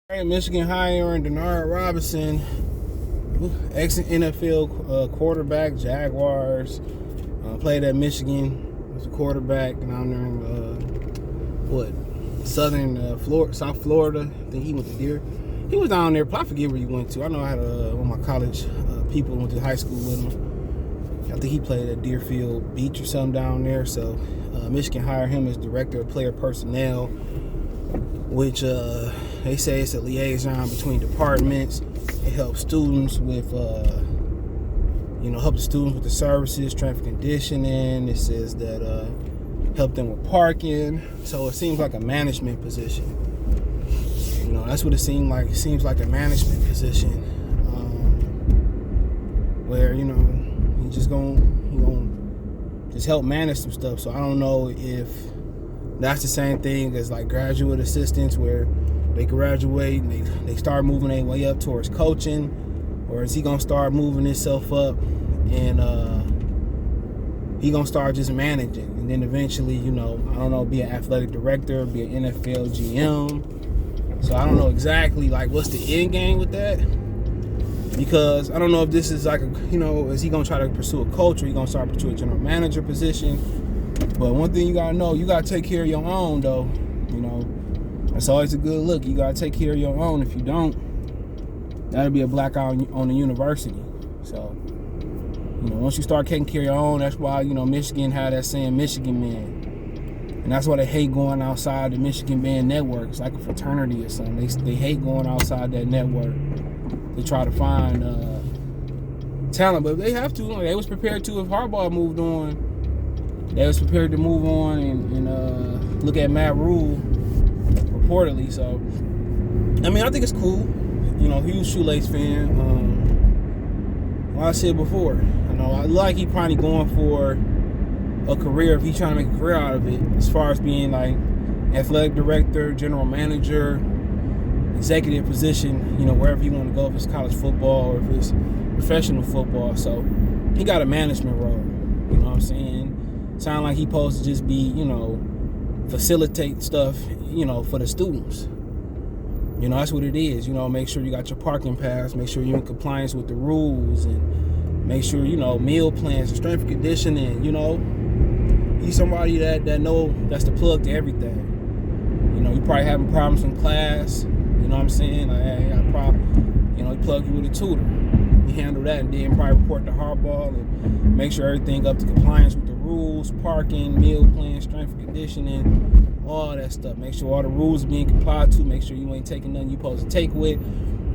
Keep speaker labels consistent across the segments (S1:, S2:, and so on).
S1: Right, Michigan hiring Denard Robinson, ex-NFL quarterback, Jaguars. Played at Michigan. Was a quarterback down there in southern Florida, South Florida. I think he went to Deer. He was down there. I forget where he went to. I know I had one of my college people went to high school with him. I think he played at Deerfield Beach or something down there. So Michigan hired him as director of player personnel, which they say it's a liaison between departments. It helps students with, help the students with the services, traffic conditioning. It says that help them with parking. So it seems like a management position. That's what it seems like. It seems like a management position where he just gonna just help manage some stuff. So I don't know if that's the same thing as like graduate assistants, where they graduate and they start moving their way up towards coaching, or is he gonna start moving himself up and he gonna start just managing, and then eventually, I don't know, be an athletic director, be an NFL GM. So I don't know exactly like what's the end game with that, because I don't know if this is like is he gonna try to pursue a coach, or he gonna start pursue a general manager position. But one thing you gotta know, you gotta take care of your own though. That's always a good look. You gotta take care of your own. If you don't, that'll be a black eye on the university. So, once you start taking care of your own, that's why, Michigan had that saying, Michigan man. And that's why they hate going outside the Michigan band network. It's like a fraternity or something. They hate going outside that network to try to find talent. But they have to. They was prepared to if Harbaugh moved on. They was prepared to move on and look at Matt Rule, reportedly. So, I think it's cool. Huge Shoelace fan. Like I said before, I like he probably going for a career, if he's trying to make a career out of it, as far as being like athletic director, general manager, executive position, wherever he want to go, if it's college football or if it's professional football. So he got a management role. You know what I'm saying? Sound like he supposed to just be, facilitate stuff, for the students. That's what it is. Make sure you got your parking pass, make sure you're in compliance with the rules, and make sure, meal plans and strength and conditioning, he's somebody that know that's the plug to everything. You probably having problems in class, you know what I'm saying? Like, hey, I got a problem, he plug you with a tutor. You handle that, and then probably report to Harbaugh and make sure everything up to compliance with the rules, parking, meal plans, strength and conditioning, all that stuff. Make sure all the rules are being complied to. Make sure you ain't taking nothing you supposed to take with.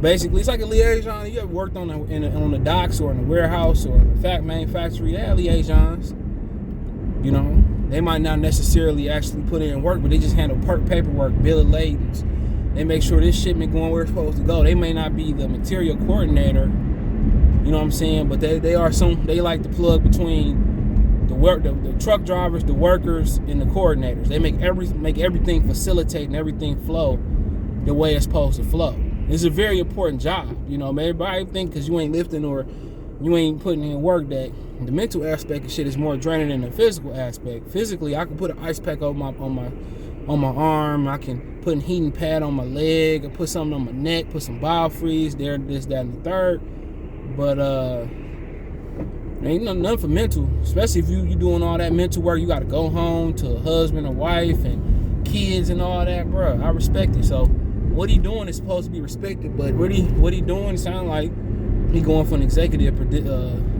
S1: Basically, it's like a liaison. You ever worked on the docks or in the warehouse or in the manufactory? They have liaisons. They might not necessarily actually put in work, but they just handle paperwork, bill of ladings. They make sure this shipment going where it's supposed to go. They may not be the material coordinator, you know what I'm saying, but they like the plug between the truck drivers, the workers, and the coordinators. They make everything facilitate and everything flow the way it's supposed to flow. It's a very important job. Everybody think because you ain't lifting or you ain't putting in work that the mental aspect of shit is more draining than the physical aspect. Physically, I can put an ice pack on my arm. I can put a heating pad on my leg. I put something on my neck. Put some biofreeze there, this, that, and the third. But ain't nothing for mental. Especially if you doing all that mental work, you got to go home to a husband or wife and kids and all that, bro. I respect it. So what he doing is supposed to be respected, but what he doing sound like he going for an executive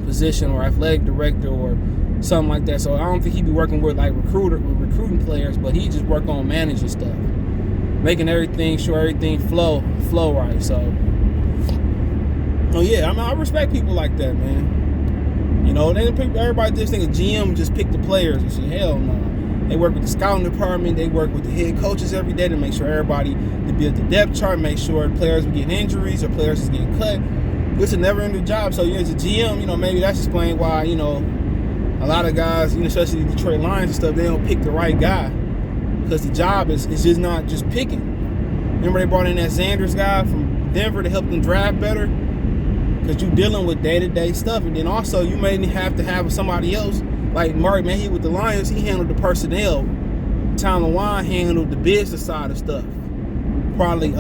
S1: position or athletic director or something like that. So I don't think he be working with like recruiting players, but he just work on managing stuff, making sure everything flow right. So, yeah, I respect people like that, man. Everybody just think a GM just pick the players and shit. Hell no. They work with the scouting department. They work with the head coaches every day to make sure everybody, to build the depth chart, make sure players are getting injuries or players is getting cut. It's a never-ending job. So as a GM, maybe that's explain why, a lot of guys, especially the Detroit Lions and stuff, they don't pick the right guy, because the job is just not just picking. Remember they brought in that Sanders guy from Denver to help them draft better, because you're dealing with day-to-day stuff. And then also you may have to have somebody else like Mark Mayhew with the Lions. He handled the personnel. Tom LeWine handled the business side of stuff. probably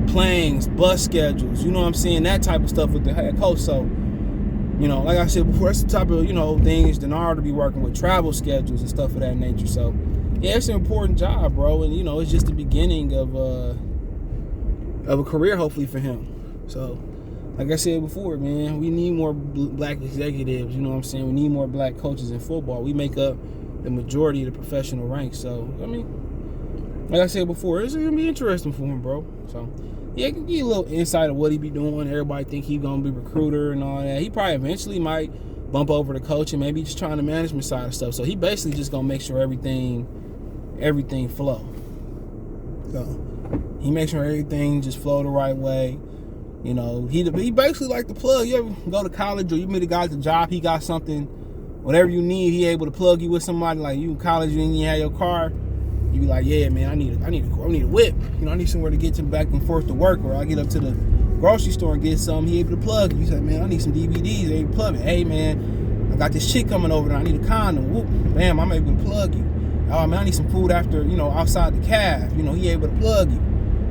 S1: planes, bus schedules, you know what I'm saying, that type of stuff with the head coach. So, like I said before, that's the type of, things Denard to be working with, travel schedules and stuff of that nature. So, yeah, it's an important job, bro. And, it's just the beginning of a career, hopefully, for him. So, like I said before, man, we need more black executives, you know what I'm saying? We need more black coaches in football. We make up the majority of the professional ranks. So, like I said before, it's going to be interesting for him, bro. So, yeah, I can give you a little insight of what he be doing. Everybody think he's going to be a recruiter and all that. He probably eventually might bump over to coaching, maybe just trying the management side of stuff. So he basically just going to make sure everything flow. So he makes sure everything just flow the right way. He basically like the plug. You ever go to college or you meet a guy at the job, he got something, whatever you need, he able to plug you with somebody. Like you in college, you didn't have your car. You be like, yeah, man, I need a whip. I need somewhere to get back and forth to work, or I get up to the grocery store and get something. He able to plug you. You say, man, I need some DVDs. They plug it. Hey, man, I got this shit coming over there. I need a condom. Whoop, bam, I'm able to plug you. Oh, man, I need some food after, outside the calf. He able to plug you.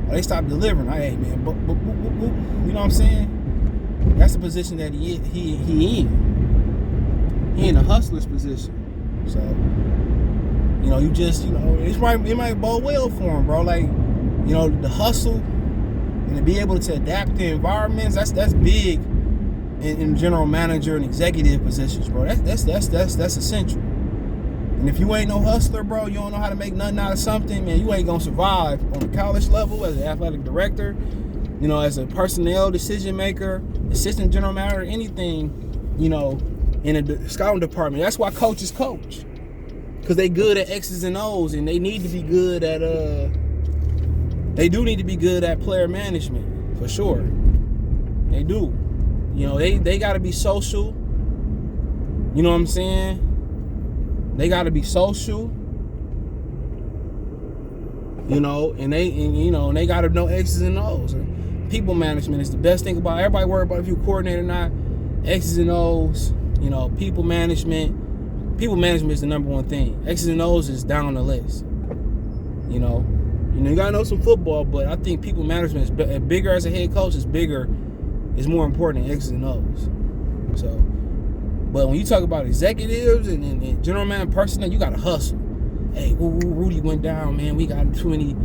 S1: Or they stop delivering. Hey, man, boop, boop, boop, boop, boop. You know what I'm saying? That's the position that he in. He in a hustler's position. So, it might bode well for him, bro. Like, the hustle and to be able to adapt to environments, that's big in general manager and executive positions, bro. That's essential. And if you ain't no hustler, bro, you don't know how to make nothing out of something, man, you ain't gonna survive on the college level as an athletic director, as a personnel decision maker, assistant general manager, anything, in a scouting department. That's why coaches coach. Because they good at X's and O's, and they need to be good at they do need to be good at player management, for sure. They do. They gotta be social. You know what I'm saying? They gotta be social. And they gotta know X's and O's. And people management is the best thing about it. Everybody worry about if you coordinate or not. X's and O's, people management. People management is the number one thing. X's and O's is down the list. You gotta know some football, but I think people management is bigger as a head coach. Is more important than X's and O's. So, but when you talk about executives and general man personnel, you gotta hustle. Hey, Rudy went down, man. We got too many.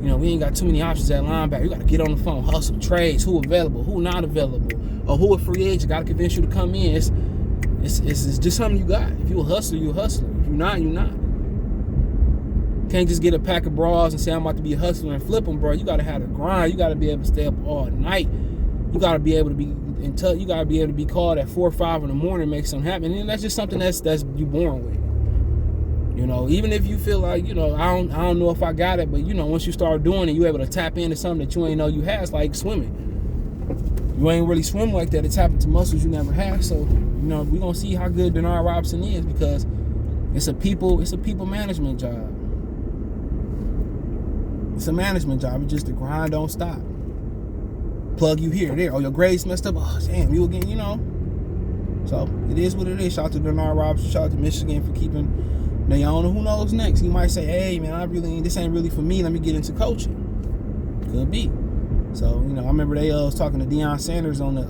S1: We ain't got too many options at linebacker. You gotta get on the phone, hustle, trades, who available, who not available, or who a free agent. Gotta convince you to come in. It's just something you got. If you a hustler, you a hustler. If you're not, you're not. Can't just get a pack of bras and say I'm about to be a hustler and flip them, bro. You gotta have the grind. You gotta be able to stay up all night. You gotta be able to be in touch. You gotta be able to be called at 4 or 5 in the morning and make something happen. And that's just something that's you born with. Even if you feel like I don't know if I got it, but once you start doing it, you're able to tap into something that you ain't know you had. It's like swimming. You ain't really swim like that. It's happened to muscles you never had. So, we're gonna see how good Denard Robinson is, because it's a people management job. It's a management job. It's just the grind don't stop. Plug you here, there. Oh, your grades messed up. Oh, damn, you again, So it is what it is. Shout out to Denard Robinson. Shout out to Michigan for keeping their own. Who knows next? He might say, hey man, this ain't really for me. Let me get into coaching. Could be. So, I remember they was talking to Deion Sanders on the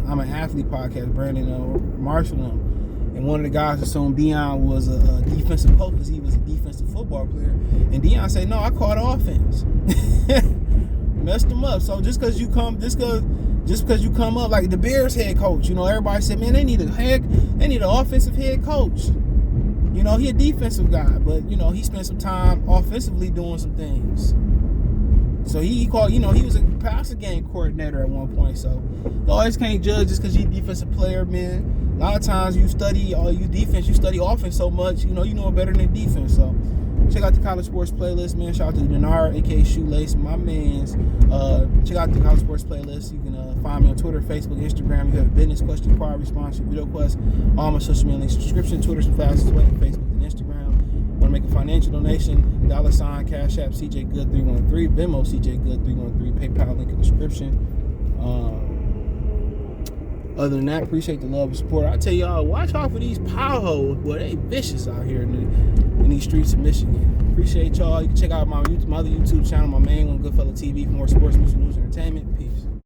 S1: I'm an Athlete podcast, Brandon Marshall, and one of the guys assumed Deion was a defensive coach because he was a defensive football player. And Deion said, no, I caught offense. Messed him up. So just because you come up, like the Bears head coach, everybody said, man, they need an offensive head coach. He a defensive guy, but he spent some time offensively doing some things. So he called, he was a passing game coordinator at one point. So you always can't judge just because you're a defensive player, man. A lot of times you study defense, you study offense so much, you know it better than defense. So check out the College Sports Playlist, man. Shout out to Denard, aka Shoelace, my man's. Check out the College Sports Playlist. You can find me on Twitter, Facebook, Instagram. If you have a business question, inquiry, response, video quest, all my social media links, subscription. Twitter's the fastest way, Facebook and Instagram. Want to make a financial donation, $, Cash App, CJ Good 313, Venmo, CJ Good 313, PayPal link in the description. Other than that, appreciate the love and support. I tell y'all, watch out for these power hoes, boy. They vicious out here in these streets of Michigan. Appreciate y'all. You can check out my other YouTube channel, my main one, Goodfella TV, for more sports, music, news, entertainment. Peace.